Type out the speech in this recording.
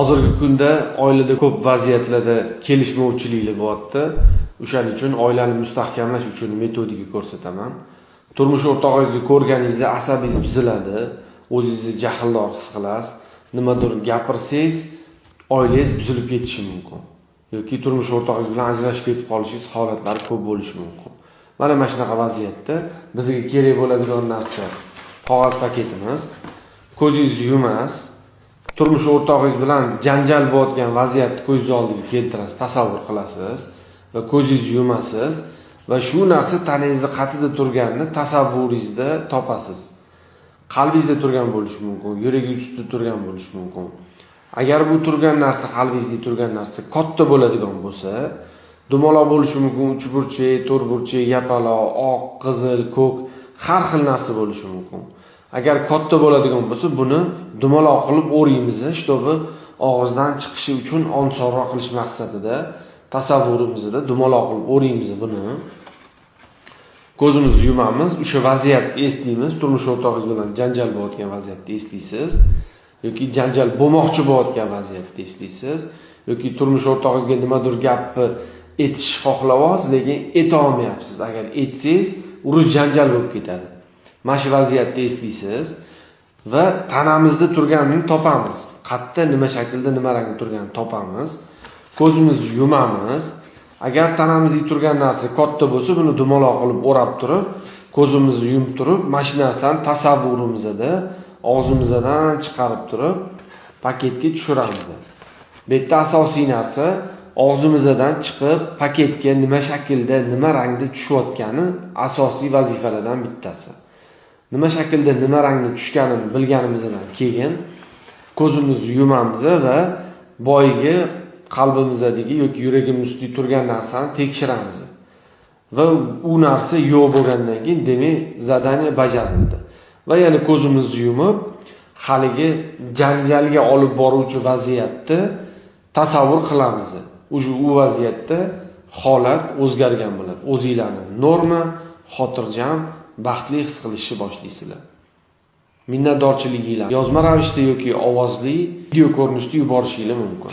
Hozirgi kunda oilada ko'p vaziyatlarda kelishmovchiliklar bo'lyapti. O'shaning uchun oilani mustahkamlash uchun metodika ko'rsataman. Turmush o'rtog'ingizni ko'rganingizda asabingiz buziladi, o'zingizni jahldor his qilasiz. Nimadir gapirsangiz, oilangiz buzilib ketishi mumkin. Yoki turmush o'rtog'ingiz bilan ajrashib ketib qolishingiz holatlari ko'p bo'lishi mumkin. Mana shunaqa vaziyatda bizga kerak bo'ladigan narsa qog'oz paketimiz. Ko'zingizni yumasiz. Turmush o'rtog'ingiz bilan janjal bo'layotgan vaziyatni ko'zingiz oldiga keltirasiz, tasavvur qilasiz va ko'zingizni yumasiz va shu narsa tanangizni qatida turganini tasavvuringizda topasiz. Qalbingizda turgan bo'lishi mumkin, yuragingiz ustida turgan bo'lishi mumkin. Agar bu turgan narsa, qalbingizda turgan narsa katta bo'ladigan bo'lsa, dumaloq bo'lishi mumkin, uchburchak, to'rtburchak, yapaloq, oq, qizil, ko'k, har xil narsa bo'lishi mumkin. Agar katta bo'ladigan bo'lsa, buni dumaloq qilib o'raymiz, shtobi og'izdan chiqishi uchun osonroq qilish maqsadida tasavvurimizda dumaloq qilib o'raymiz buni. Ko'zimizni yumamiz, o'sha vaziyatni eslaymiz, turmush o'rtog'ingiz bilan janjal bo'layotgan vaziyatni eslaysiz yoki janjal bo'lmoqchi bo'layotgan vaziyatni eslaysiz yoki turmush o'rtog'ingizga nimadir gapni aytish xohlayapsiz, lekin ayta olmayapsiz. Agar aytsangiz, urush janjal bo'lib ketadi. Mana shu vaziyatni eslaysiz va tanamizda turganini topamiz. Qayerda, nima shaklda, nima rangda turganini topamiz. Ko'zimizni yumamiz. Agar tanamizda turgan narsa katta bo'lsa, buni dumaloq qilib o'rab turib, ko'zimizni yumib turib, mana shu narsani tasavvurimizda og'zimizdan chiqarib turib, paketga tushiramiz. Bu yerda asosiy narsa og'zimizdan chiqib, paketga nima shaklda, nima rangda tushayotgani asosiy vazifalardan bittasi. Nima shaklda, nima rangda tushganini bilganimizdan keyin ko'zimizni yumamiz va boyigi qalbimizdagi yoki yuragimiz ustida turgan narsani tekshiramiz. Va u narsa yo'q bo'lgandan keyin demak zadaniya bajarildi. Va yana ko'zimizni yumib, haligi janjalga olib boruvchi vaziyatni tasavvur qilamiz. U vaziyatda holat o'zgargan bo'ladi. O'zingizlarni norma, xotirjam, baxtli his qilishni boshlaysizlar. Minnatdorchiliginglar yozma ravishda yoki ovozli video ko'rinishda yuborishingiz mumkin.